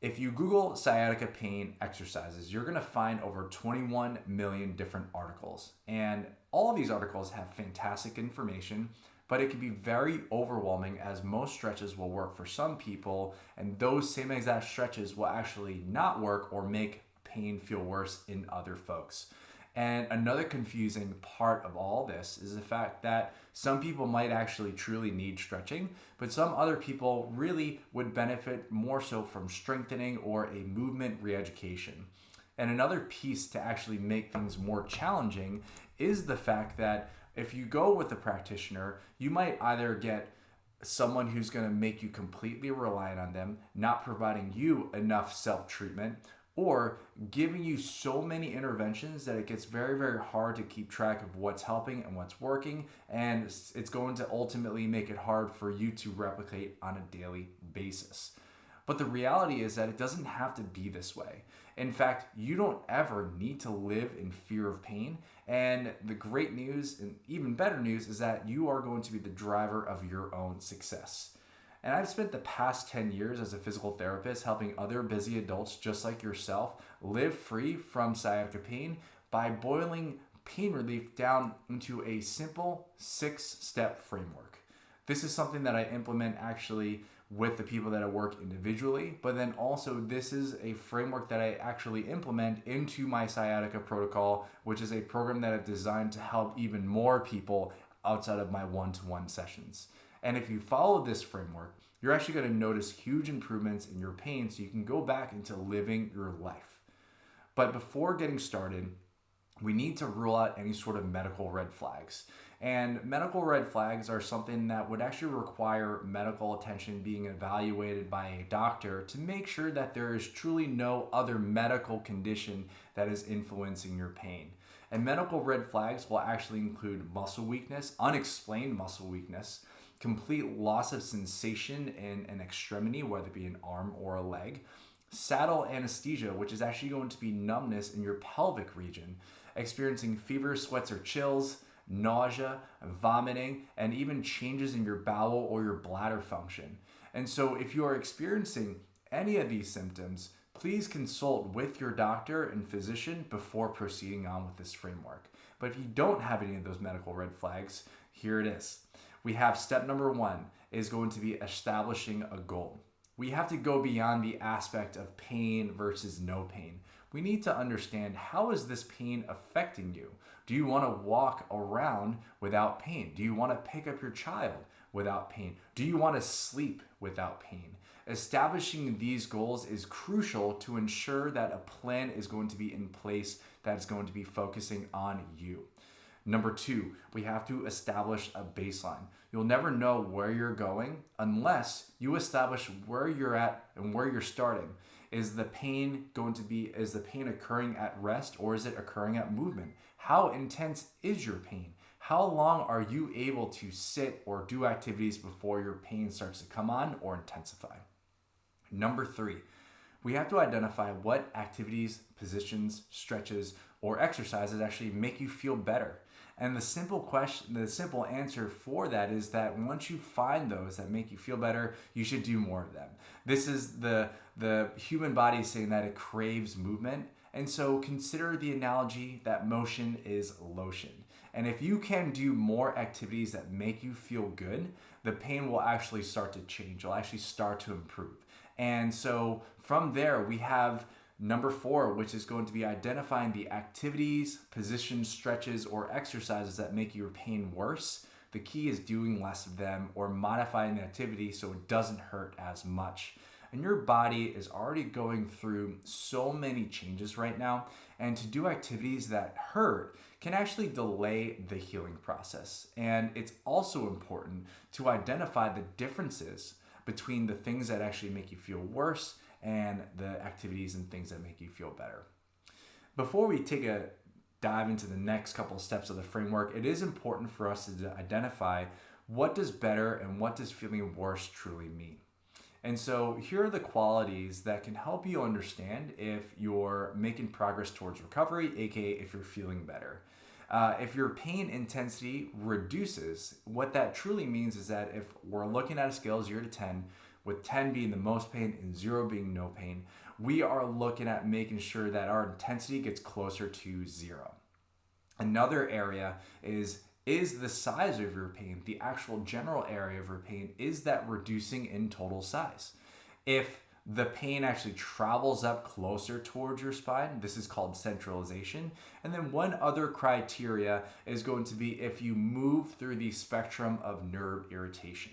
If you Google sciatica pain exercises, you're going to find over 21 million different articles. And all of these articles have fantastic information, but it can be very overwhelming as most stretches will work for some people, and those same exact stretches will actually not work or make pain feel worse in other folks. And another confusing part of all this is the fact that some people might actually truly need stretching, but some other people really would benefit more so from strengthening or a movement re-education. And another piece to actually make things more challenging is the fact that if you go with a practitioner, you might either get someone who's going to make you completely reliant on them, not providing you enough self-treatment, or giving you so many interventions that it gets very, very hard to keep track of what's helping and what's working, and it's going to ultimately make it hard for you to replicate on a daily basis. But the reality is that it doesn't have to be this way. In fact, you don't ever need to live in fear of pain, and the great news and even better news is that you are going to be the driver of your own success. And I've spent the past 10 years as a physical therapist helping other busy adults just like yourself live free from sciatica pain by boiling pain relief down into a simple 6-step framework. This is something that I implement actually with the people that I work individually, but then also this is a framework that I actually implement into my sciatica protocol, which is a program that I've designed to help even more people outside of my one-to-one sessions. And if you follow this framework, you're actually going to notice huge improvements in your pain so you can go back into living your life. But before getting started, we need to rule out any sort of medical red flags. And medical red flags are something that would actually require medical attention being evaluated by a doctor to make sure that there is truly no other medical condition that is influencing your pain. And medical red flags will actually include muscle weakness, unexplained muscle weakness, complete loss of sensation in an extremity, whether it be an arm or a leg, saddle anesthesia, which is actually going to be numbness in your pelvic region, experiencing fever, sweats, or chills, nausea, vomiting, and even changes in your bowel or your bladder function. And so if you are experiencing any of these symptoms, please consult with your doctor and physician before proceeding on with this framework. But if you don't have any of those medical red flags, here it is. We have step number 1 is going to be establishing a goal. We have to go beyond the aspect of pain versus no pain. We need to understand, how is this pain affecting you? Do you want to walk around without pain? Do you want to pick up your child without pain? Do you want to sleep without pain? Establishing these goals is crucial to ensure that a plan is going to be in place that is going to be focusing on you. Number 2, we have to establish a baseline. You'll never know where you're going unless you establish where you're at and where you're starting. Is the pain occurring at rest, or is it occurring at movement? How intense is your pain? How long are you able to sit or do activities before your pain starts to come on or intensify? Number 3, we have to identify what activities, positions, stretches, or exercises actually make you feel better. And the simple answer for that is that once you find those that make you feel better, you should do more of them. This is the human body saying that it craves movement. And so consider the analogy that motion is lotion. And if you can do more activities that make you feel good, the pain will actually start to change. It'll actually start to improve. And so from there, we have number 4, which is going to be identifying the activities, positions, stretches, or exercises that make your pain worse. The key is doing less of them or modifying the activity so it doesn't hurt as much. And your body is already going through so many changes right now, and to do activities that hurt can actually delay the healing process. And it's also important to identify the differences between the things that actually make you feel worse and the activities and things that make you feel better. Before we take a dive into the next couple of steps of the framework, it is important for us to identify what does better and what does feeling worse truly mean. And so here are the qualities that can help you understand if you're making progress towards recovery, aka if you're feeling better. If your pain intensity reduces, what that truly means is that if we're looking at a scale 0 to 10, with 10 being the most pain and 0 being no pain, we are looking at making sure that our intensity gets closer to 0. Another area is the size of your pain, the actual general area of your pain, is that reducing in total size? If the pain actually travels up closer towards your spine, this is called centralization. And then one other criteria is going to be if you move through the spectrum of nerve irritation.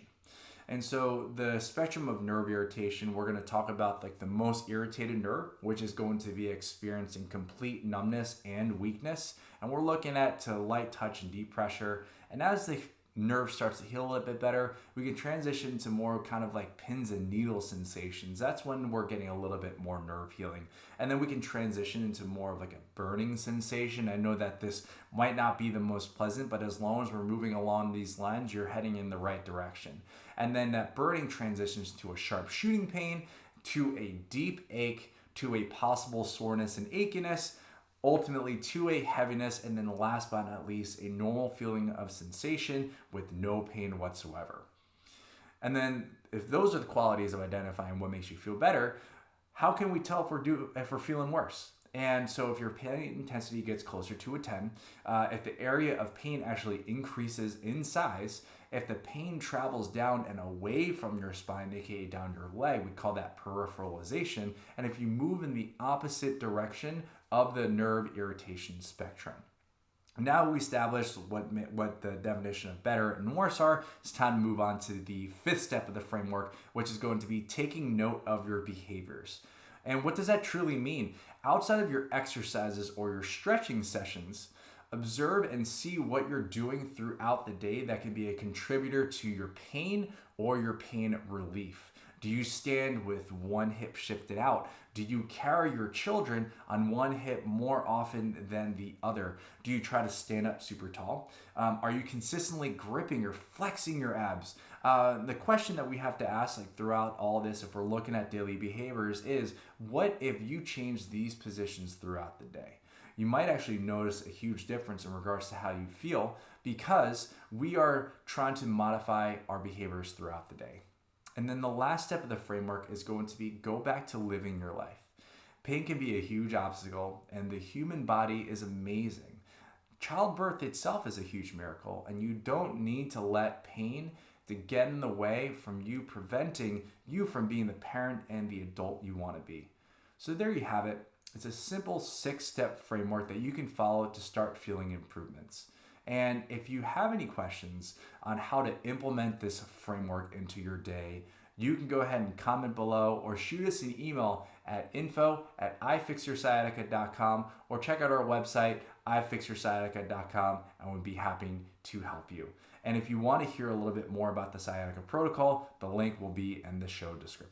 And so the spectrum of nerve irritation, we're going to talk about like the most irritated nerve, which is going to be experiencing complete numbness and weakness. And we're looking at to light touch and deep pressure. And as the nerve starts to heal a little bit better, we can transition to more kind of like pins and needles sensations. That's when we're getting a little bit more nerve healing. And then we can transition into more of like a burning sensation. I know that this might not be the most pleasant, but as long as we're moving along these lines, you're heading in the right direction. And then that burning transitions to a sharp shooting pain, to a deep ache, to a possible soreness and achiness, ultimately to a heaviness, and then last but not least, a normal feeling of sensation with no pain whatsoever. And then if those are the qualities of identifying what makes you feel better, how can we tell if we're feeling worse? And so if your pain intensity gets closer to a 10, if the area of pain actually increases in size, if the pain travels down and away from your spine, aka down your leg, we call that peripheralization. And if you move in the opposite direction of the nerve irritation spectrum. Now we established what the definition of better and worse are. It's time to move on to the 5th step of the framework, which is going to be taking note of your behaviors. And what does that truly mean? Outside of your exercises or your stretching sessions, observe and see what you're doing throughout the day that can be a contributor to your pain or your pain relief. Do you stand with one hip shifted out? Do you carry your children on one hip more often than the other? Do you try to stand up super tall? Are you consistently gripping or flexing your abs? The question that we have to ask throughout all this, if we're looking at daily behaviors, is what if you change these positions throughout the day? You might actually notice a huge difference in regards to how you feel because we are trying to modify our behaviors throughout the day. And then the last step of the framework is going to be go back to living your life. Pain can be a huge obstacle, and the human body is amazing. Childbirth itself is a huge miracle, and you don't need to let pain to get in the way from you, preventing you from being the parent and the adult you want to be. So there you have it. It's a simple 6-step framework that you can follow to start feeling improvements. And if you have any questions on how to implement this framework into your day, you can go ahead and comment below or shoot us an email at info@ifixyoursciatica.com or check out our website, ifixyoursciatica.com, and we'd be happy to help you. And if you want to hear a little bit more about the sciatica protocol, the link will be in the show description.